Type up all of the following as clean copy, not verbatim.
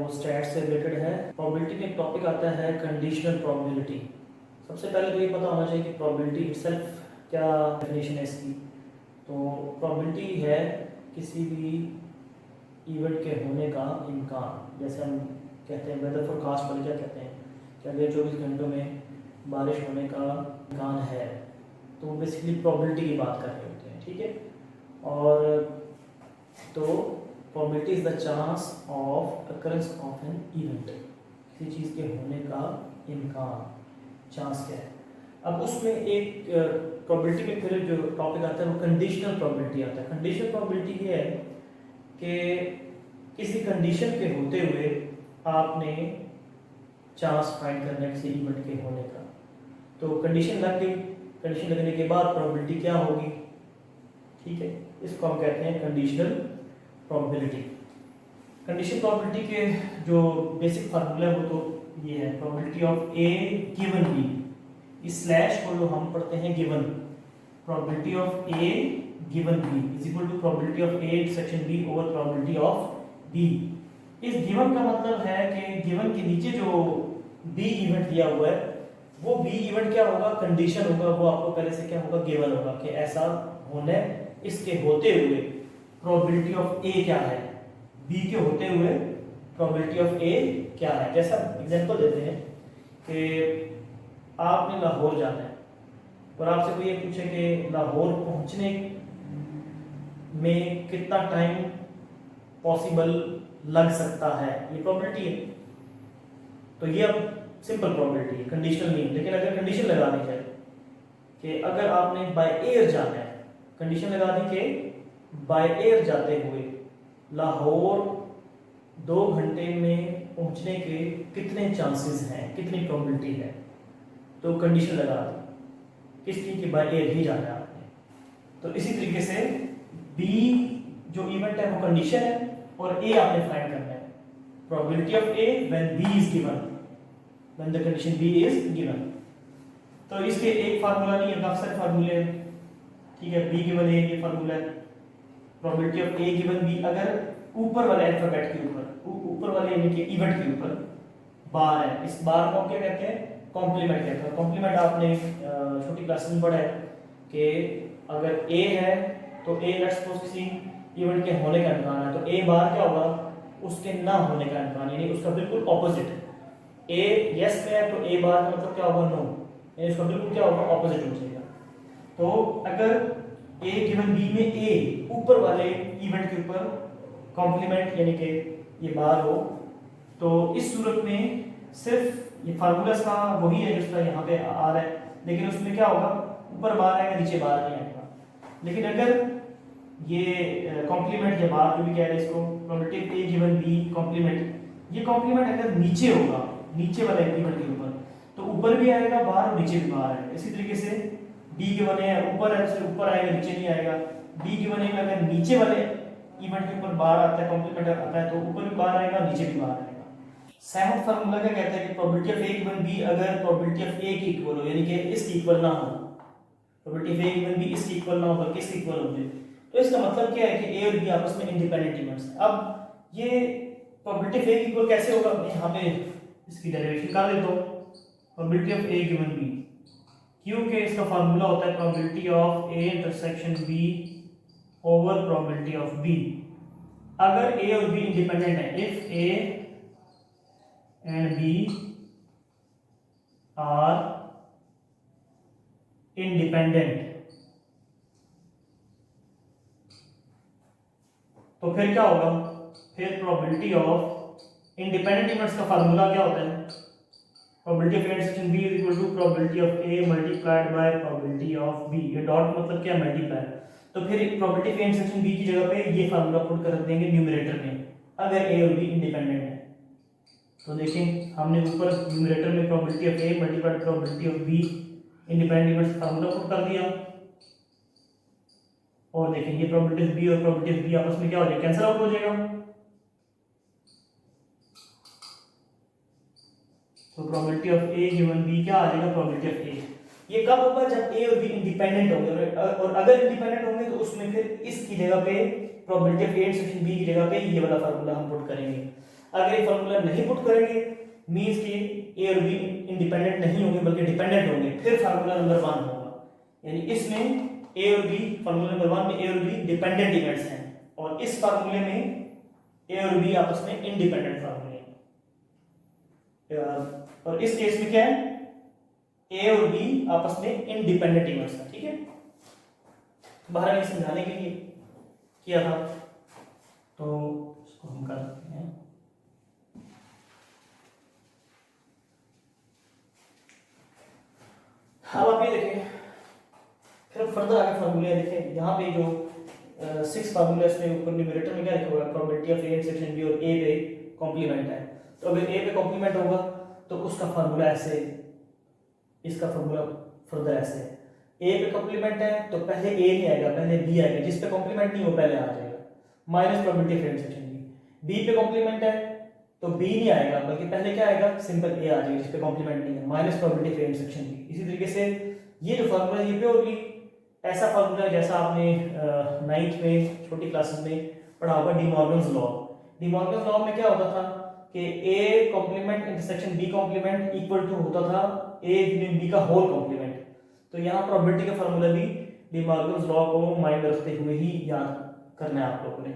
वो स्टैट से रिलेटेड है। प्रोबेबिलिटी में एक टॉपिक आता है कंडीशनल प्रोबेबिलिटी। सबसे पहले तो ये पता होना चाहिए कि प्रोबेबिलिटी इटसेल्फ क्या डेफिनेशन है इसकी। तो प्रोबेबिलिटी है किसी भी इवेंट के होने का इम्कान। जैसे हम कहते हैं वेदर फोरकास्ट वाले क्या कहते हैं कि अगले 24 घंटों में बारिश होने का इम्कान है, तो वो बेसिकली प्रोबेबिलिटी की बात कर रहे होते हैं, ठीक है। और तो probability is the chance of occurrence of an event, किसी चीज़ के होने का इम्कान, चांस क्या है। अब उसमें एक प्रोबेबिलिटी में फिर जो टॉपिक आता है वो कंडीशनल प्रोबेबिलिटी आता है। कंडीशनल प्रोबेबिलिटी ये है कि किसी कंडीशन के होते हुए आपने चांस फाइंड करना है किसी इवेंट के होने का। तो कंडीशन लग गई, कंडीशन लगने के बाद प्रोबेबिलिटी क्या होगी, ठीक है, इसको हम कहते हैं कंडीशनल प्रोबेबिलिटी। कंडीशनल प्रोबेबिलिटी के जो बेसिक फार्मूला है वो तो ये है, probability of A given B, इस स्लैश को जो हम पढ़ते हैं given, probability of A given B is equal to probability of A intersection B over probability of B. इस गिवन का मतलब है कि गिवन के नीचे जो बी इवेंट दिया हुआ है वो बी इवेंट क्या होगा, कंडीशन होगा, वो आपको पहले से क्या होगा, गिवन होगा कि ऐसा होने इसके होते हुए प्रोबेबिलिटी ऑफ ए क्या है, बी के होते हुए प्रोबेबिलिटी ऑफ ए क्या है। जैसा एग्जांपल देते हैं कि आपने लाहौर जाना है और आपसे कोई ये पूछे कि लाहौर पहुंचने में कितना टाइम पॉसिबल लग सकता है, ये प्रोबेबिलिटी है। तो ये अब सिंपल प्रोबेबिलिटी है, कंडीशनल नहीं। लेकिन अगर कंडीशन लगा दी जाए कि अगर आपने बाय एयर जाना है, कंडीशन लगा दी कि बाय एयर जाते हुए लाहौर 2 घंटे में पहुंचने के कितने चांसेस हैं, कितनी प्रोबेबिलिटी है, तो कंडीशन लगा दी किसकी कि बाय एयर ही जाना है आपने। तो इसी तरीके से बी जो इवेंट है वो कंडीशन है और ए आपने फाइंड करना है, probability of A when B is given, when the condition B is given. तो इसके एक फार्मूला नहीं है, काफी सारे फार्मूले हैं, ठीक है। बी गिवन ए ये फार्मूला है, probability of A given B, अगर ऊपर वाले अल्फाबेट के ऊपर वाले यानी कि इवेंट के ऊपर बार है, इस बार को क्या कहते हैं, कॉम्प्लीमेंट कहते हैं। कॉम्प्लीमेंट आपने छोटी क्लास में पढ़ा है कि अगर ए है तो ए लेट्स सपोज किसी इवेंट के होने का इम्कान है, तो ए बार क्या होगा, उसके ना होने का इम्कान, यानी उसका बिल्कुल ऑपोजिट है। ए यस में है तो ए बार का मतलब क्या होगा, नो, यानी उसका बिल्कुल क्या होगा, ऑपोजिट हो जाएगा। तो अगर ए गिवन बी में ए ऊपर वाले इवेंट के ऊपर कॉम्प्लीमेंट यानी कि ये बार हो, तो इस सूरत में सिर्फ ये फार्मूला का वही है जिसका यहाँ पे आ रहा है, लेकिन उसमें क्या होगा, ऊपर बार आएगा नीचे बार नहीं आएगा। लेकिन अगर ये कॉम्प्लीमेंट या बार जो भी कह रहे हैं इसको, probability A given B complement, ये कॉम्प्लीमेंट अगर नीचे होगा, नीचे वाले इवेंट के ऊपर, तो ऊपर भी आएगा बार और नीचे भी बार आएगा। इसी तरीके से डी गिवन है ऊपर है तो ऊपर आएगा नीचे नहीं आएगा। डी गिवन है अगर नीचे वाले इवेंट के ऊपर बार आता है, कॉम्प्लीमेंट आता है, तो ऊपर भी बार आएगा नीचे भी बार आएगा। सेवंथ फार्मूला क्या कहता है कि probability of A given B अगर प्रोबेबिलिटी ऑफ ए के इक्वल हो, यानी कि इसके इक्वल ना हो, probability of A given B इसके इक्वल ना हो बल्कि इसके इक्वल हो जाए, तो इसका मतलब क्या है कि ए और बी आपस में इंडिपेंडेंट इवेंट्स हैं। अब ये प्रोबेबिलिटी ऑफ ए इक्वल कैसे होगा, यहाँ पे इसकी डेरिवेशन कर लेता हूँ, probability of A given B, क्योंकि इसका फार्मूला होता है probability of A intersection B over probability of B. अगर ए और बी इंडिपेंडेंट है, if A and B are independent, तो फिर क्या होगा, फिर प्रोबेबिलिटी ऑफ इंडिपेंडेंट इवेंट्स का फार्मूला क्या होता है, probability of intersection B is equal to probability of A multiplied by probability of B. ये डॉट मतलब क्या, मल्टीप्लाई। तो फिर प्रोबेबिलिटी ऑफ इंटरसेक्शन बी की जगह पे ये फार्मूला पुट कर देंगे न्यूमरेटर में, अगर ए और बी इंडिपेंडेंट है। तो देखें हमने ऊपर न्यूमरेटर में probability of A multiplied probability of be independent events formula put कर दिया, और देखें ये प्रोबेबिलिटी ऑफ बी और प्रोबेबिलिटी ऑफ बी आपस में क्या हो जाएगा, कैंसिल आउट हो जाएगा। तो probability of A given B क्या आ जाएगा, प्रोबेबिलिटी ऑफ ए। ये कब होगा, जब ए और बी इंडिपेंडेंट होंगे, और अगर इंडिपेंडेंट होंगे तो उसमें फिर इसकी जगह पे probability of A intersection B की जगह पे ये वाला फार्मूला हम पुट करेंगे। अगर ये फार्मूला नहीं पुट करेंगे मींस कि ए और बी इंडिपेंडेंट नहीं होंगे बल्कि डिपेंडेंट होंगे, फिर फार्मूला नंबर 1 होगा। यानी इसमें ए और बी, फार्मूला नंबर 1 में ए और बी डिपेंडेंट इवेंट्स हैं और इस फार्मूले में ए और बी आपस में इंडिपेंडेंट फार्मूले हैं। और इस केस में क्या है, ए और बी आपस में इंडिपेंडेंट इवेंट्स हैं। ठीक है, बाहर समझाने के लिए किया था, तो इसको हम कर सकते हैं। अब आप ये देखें, फिर फर्दर आगे फार्मूले देखें। यहाँ पे जो 6 फार्मूला इसमें ऊपर न्यूमरेटर में क्या लिखा हुआ है, probability of A intersection B, और ए पे कॉम्प्लीमेंट है। तो अगर ए पे कॉम्प्लीमेंट होगा तो उसका फार्मूला ऐसे, इसका फार्मूला फर्दर ऐसे है। ए पे कॉम्प्लीमेंट है तो पहले ए नहीं आएगा, पहले बी आएगा, जिस पे कॉम्प्लीमेंट नहीं वो पहले आ जाएगा, minus probability of A intersection B. B पे कॉम्प्लीमेंट है तो बी नहीं आएगा बल्कि पहले क्या आएगा, सिंपल ए आ जाएगा, जिस पे कॉम्प्लीमेंट नहीं है, minus probability of A intersection B. इसी तरीके से ये जो फार्मूला है ये प्योरली ऐसा फार्मूला जैसा आपने 9th में छोटी क्लासेस में पढ़ा होगा, डिमॉर्गन्स लॉ। डिमॉर्गन्स लॉ में क्या होता था कि A complement intersection B complement equal to होता था ए यूनियन बी का होल कॉम्प्लीमेंट। तो यहाँ प्रोबेबिलिटी का फार्मूला भी डिमॉर्गन्स लॉ को माइंड में रखते हुए ही याद करना है आप लोगों ने।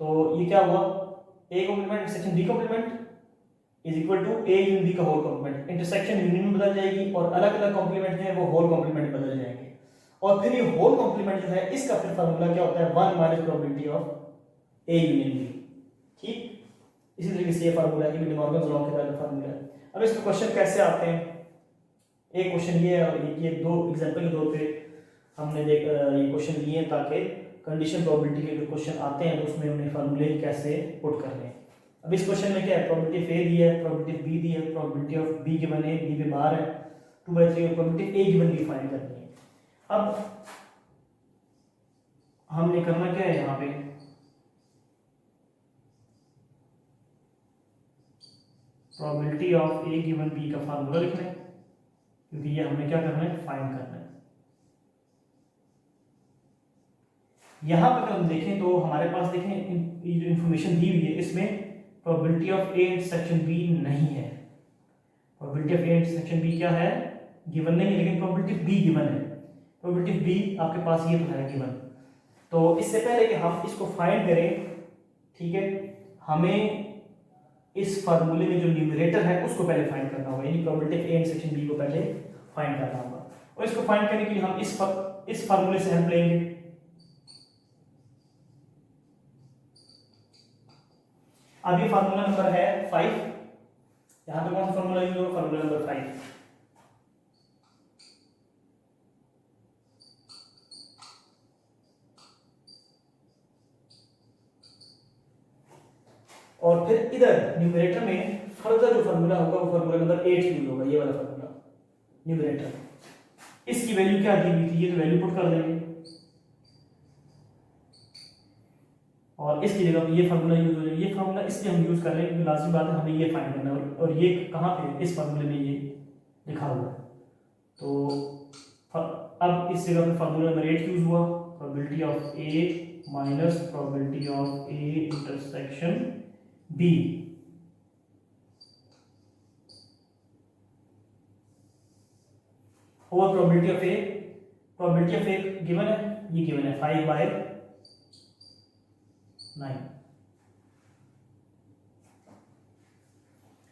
तो ये क्या हुआ, A complement intersection B complement is equal to A union B का होल कॉम्प्लीमेंट। इंटरसेक्शन यूनियन में बदल जाएगी और अलग अलग कॉम्प्लीमेंट हैं वो होल कॉम्प्लीमेंट बदल जाएंगे। और फिर ये होल कॉम्प्लीमेंट जो है इसका फिर फार्मूला क्या होता है, 1 minus probability of A union B. ठीक, इसी तरीके से ये फार्मूला है, ये डिमॉर्गन्स लॉ के तहत फार्मूला है। अब इसके क्वेश्चन कैसे आते हैं, एक क्वेश्चन ये है और ये दो एग्जांपल के तौर पे हमने ये क्वेश्चन लिए हैं ताकि कंडीशन प्रोबेबिलिटी के जो क्वेश्चन आते हैं तो उसमें उन्हें फार्मूले कैसे पुट करने हैं। अब इस क्वेश्चन में क्या है, प्रोबेबिलिटी ऑफ ए दी है, प्रोबेबिलिटी ऑफ बी दी है, प्रोबेबिलिटी ऑफ बी गिवन है, बी पे बाहर है 2/3 और probability A given B find करनी है। अब हमने करना क्या है, यहाँ पे probability of A given B का फार्मूला लिखना है क्योंकि ये हमने क्या करना है, फाइंड करना है। यहां पर हम देखें तो हमारे पास देखें ये जो इंफॉर्मेशन दी हुई है इसमें probability of A intersection B नहीं है। Probability of A intersection B क्या है, गिवन नहीं है, लेकिन प्रोबेबिलिटी ऑफ बी गिवन है। प्रोबेबिलिटी ऑफ बी आपके पास ये तो है गिवन। तो इससे पहले कि हम इसको फाइंड करें, ठीक है, हमें इस फार्मूले में जो न्यूमरेटर है उसको पहले फाइंड करना होगा, यानी probability of A intersection B को पहले फाइंड करना होगा। और इसको फाइंड करने के लिए हम इस फार्मूले से हेल्प लेंगे। अब ये फार्मूला नंबर है 5, यहां पे कौन सा फार्मूला यूज होगा, फार्मूला नंबर 5। और फिर इधर न्यूमरेटर में फर्दर जो फार्मूला होगा वो फार्मूला नंबर 8 यूज होगा, ये वाला फार्मूला न्यूमरेटर। इसकी वैल्यू क्या दी हुई थी, ये तो वैल्यू पुट कर देंगे और इसकी जगह पे ये फार्मूला यूज हो जाएगा। ये फार्मूला इसलिए हम यूज कर रहे हैं क्योंकि लाजमी बात है हमें ये फाइंड करना है और ये कहाँ पे, इस फार्मूले में ये लिखा हुआ है। तो अब इस जगह पे फार्मूला नंबर 8 यूज हुआ, probability of A minus probability of A intersection B. और प्रोबेबिलिटी ऑफ ए गिवन है, ये गिवन है 5/9।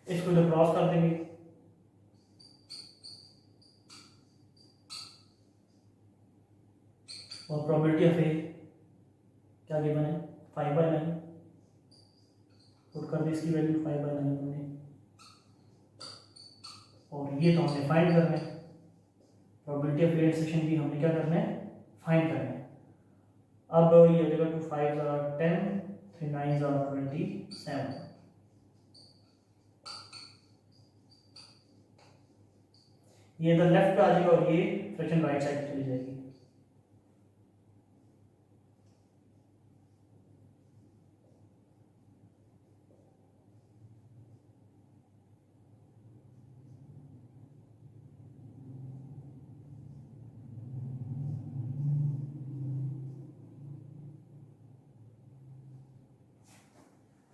इसको जो क्रॉस कर देंगे और प्रोबेबिलिटी ऑफ ए क्या गिवन है 5/9, पुट कर दी इसकी वैल्यू 5/9 हमने, और ये तो हमने फाइंड करना है। प्रोबेबिलिटी ऑफ ए इंटरसेक्शन भी हमने क्या करना है, फाइंड करना है। अब ये हो जाएगा 2 5s are 10, 3 9s are 27। ये इधर लेफ्ट पे आ जाएगा और ये फ्रैक्शन राइट साइड पे चली जाएगी।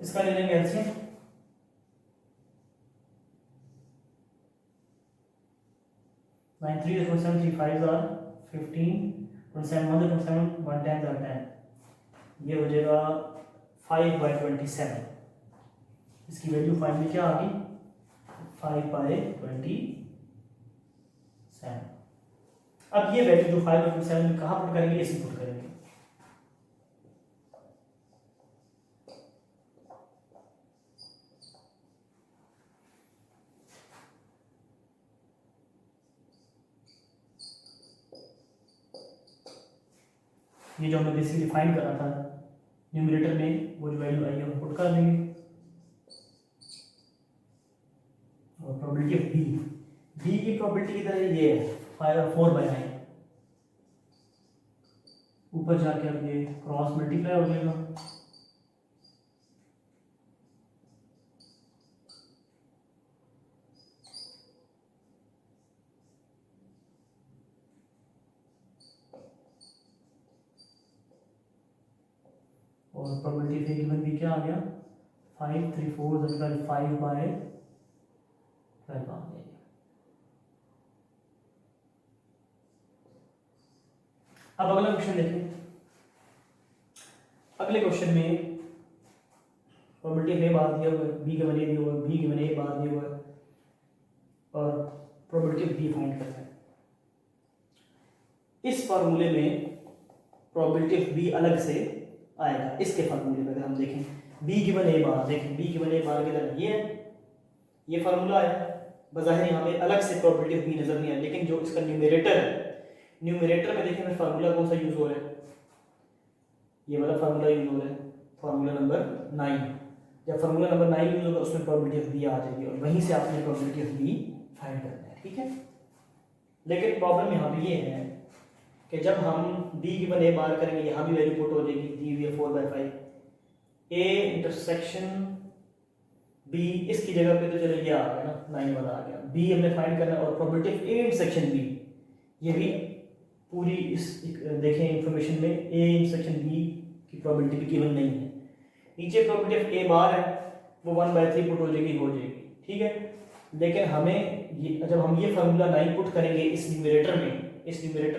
इसका ले लेंगे LCM. 9 3 is 27, 3 5 are 15, 27 1 is 27, 1 10 are 10, ये हो जाएगा 5/27। इसकी वैल्यू फाइनली क्या आ गई 5/27। अब ये वैल्यू जो 5/27 में कहाँ पुट करेंगे, इसे पुट करेंगे। ये जो हमने बेसिकली फाइंड करा था न्यूमरेटर में, वो जो वैल्यू आई है वो पुट कर देंगे। और प्रोबेबिलिटी ऑफ बी की प्रोबेबिलिटी की तरह ये है 4/9, ऊपर जाके अब ये क्रॉस मल्टीप्लाई हो जाएगा। और प्रोबेबिलिटी ऑफ गिवन भी क्या आ गया 5 3 4 5/12 आ गया। अब अगला क्वेश्चन देखिए। अगले क्वेश्चन में प्रोबेबिलिटी ऑफ ए बार दिया हुआ है, बी गिवन ए दिया हुआ है, बी गिवन ए बार दिया हुआ है और प्रोबेबिलिटी ऑफ बी फाइंड करना है। इस फार्मूले में प्रोबेबिलिटी ऑफ बी अलग से आएगा। इसके फार्मूले में अगर हम देखें बी गिवन ए बार, देखें बी गिवन ए बार की तरह ये है, ये फार्मूला आया। बज़ाहिर यहाँ पे अलग से प्रोबेबिलिटी ऑफ बी नजर नहीं आया, लेकिन जो इसका न्यूमरेटर है, न्यूमरेटर में देखें फार्मूला कौन सा यूज हो रहा है, ये वाला फार्मूला यूज हो रहा है, फार्मूला नंबर 9। जब फार्मूला नंबर 9 यूज होगा उसमें प्रोबेबिलिटी ऑफ बी आ जाएगी और वहीं से आपने प्रोबेबिलिटी ऑफ बी फाइंड करना है, ठीक है। लेकिन प्रॉब्लम यहाँ पे ये है कि जब हम बी गिवन ए बार करेंगे, यहाँ भी वैल्यू पुट हो जाएगी, दी हुई है 4/5, ए इंटरसेक्शन बी, इसकी जगह पे तो चलो ये आ गया ना 9 वाला आ गया, बी हमने फाइंड करना है। और probability of A intersection B, ये भी पूरी इस देखें इंफॉर्मेशन में ए इंटरसेक्शन बी की प्रोबेबिलिटी भी गिवन नहीं है। नीचे प्रोबेबिलिटी ऑफ ए बार है वो 1/3 पुट हो जाएगी, ठीक है। लेकिन हमें ये जब हम ये फार्मूला 9 पुट करेंगे इस न्यूमरेटर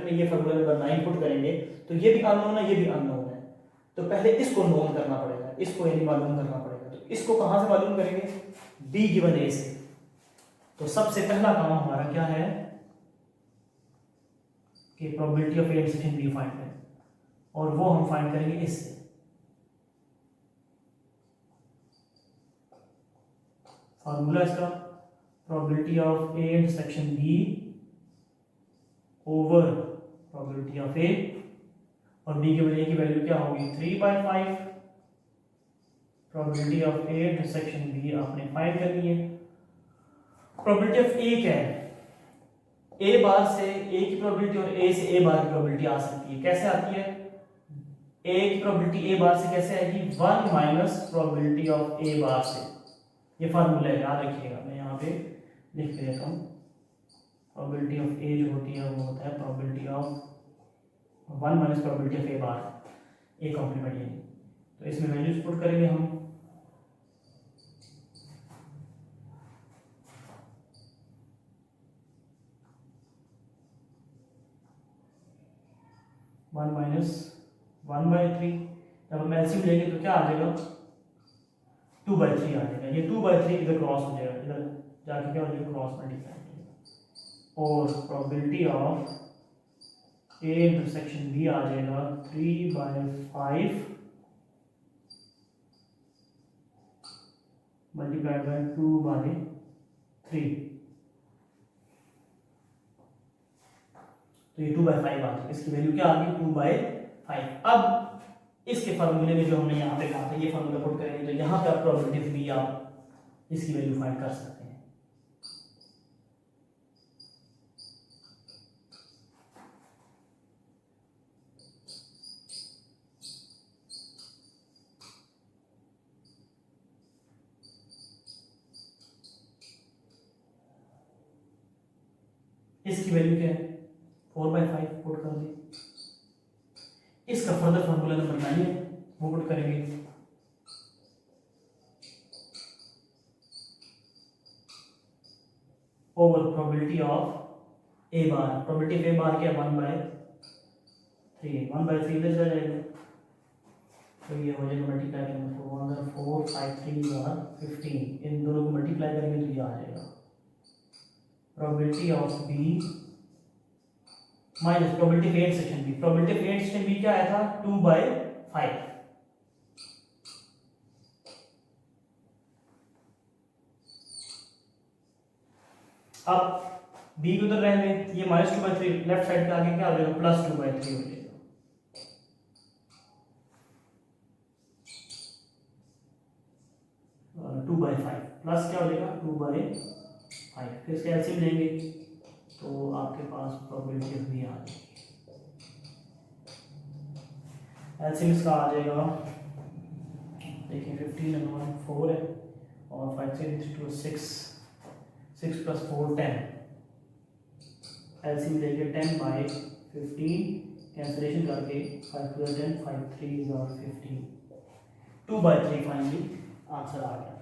में ये फार्मूला नंबर 9 पुट करेंगे तो ये भी अननोन है, ये भी अननोन है। तो पहले इसको नोन करना पड़ेगा, इसको यानी मालूम करना पड़ेगा। तो इसको कहाँ से मालूम करेंगे, बी गिवन ए से। तो सबसे पहला काम हमारा क्या है कि probability of A intersection B find करें, और वो हम फाइंड करेंगे इससे। फार्मूला इसका probability of A intersection B over probability of A, और बी के वजह की वैल्यू क्या होगी 3/5। Probability of A intersection B आपने फाइंड करनी है। प्रोबेबिलिटी ऑफ ए क्या है, ए बार से ए की प्रोबेबिलिटी और ए से ए बार की प्रोबेबिलिटी आ सकती है। कैसे आती है, ए की प्रोबेबिलिटी ए बार से कैसे आएगी, 1 माइनस प्रोबेबिलिटी ऑफ ए बार से। ये फार्मूला है, याद रखिएगा, मैं यहाँ पे लिख देता हूँ। प्रोबेबिलिटी ऑफ ए जो होती है वो होता है probability of 1 minus probability of A bar, A complement यानी। तो इसमें वैल्यूज पुट करेंगे हम, वन माइनस 1/3। जब हम एलसीएम लेंगे तो क्या आ जाएगा 2/3 आ जाएगा। ये 2/3 इधर क्रॉस हो जाएगा, इधर जाके क्या हो जाएगा क्रॉस मल्टीप्लाई। और probability of A intersection B आ जाएगा 3/5 मल्टीप्लाइड बाय 2/3। तो ये 2/5 आ जाएगा, इसकी वैल्यू क्या आ गई 2/5। अब इसके फार्मूले में जो हमने यहाँ पे कहा था ये फार्मूला पुट करेंगे तो यहाँ पे आप प्रोबेबिलिटी बी आप इसकी वैल्यू फाइंड कर सकते हैं। इसकी वैल्यू क्या है 4/5 पुट कर दें। इसका फर्दर फार्मूला नंबर 9 है वो पुट करेंगे। Over probability of A bar, probability of A bar क्या 1/3, 1/3 इधर चला जाएगा, तो ये हो जाएगा मल्टीप्लाई करने को 1 4 5 3 और 15, इन दोनों को मल्टीप्लाई करेंगे तो ये आ जाएगा probability of B minus probability of A section B. Probability of A section B क्या आया था 2/5। अब बी को उधर रहने दें, ये -2/3 लेफ्ट साइड पे आगे क्या हो जाएगा +2/3 हो जाएगा। और 2/5 प्लस क्या हो जाएगा 2/5, फिर इसका एलसीएम लेंगे तो आपके पास प्रोबेबिलिटी ऑफ बी आ जाएगी। एलसीएम इसका आ जाएगा, देखिए 15 and 1 4 है और 5 3 2 6 6 + 4 10, एलसीएम लेके 10/15 कैंसिलेशन करके 5 + 10 5 3 और 15 2/3 फाइनली आंसर आ गया।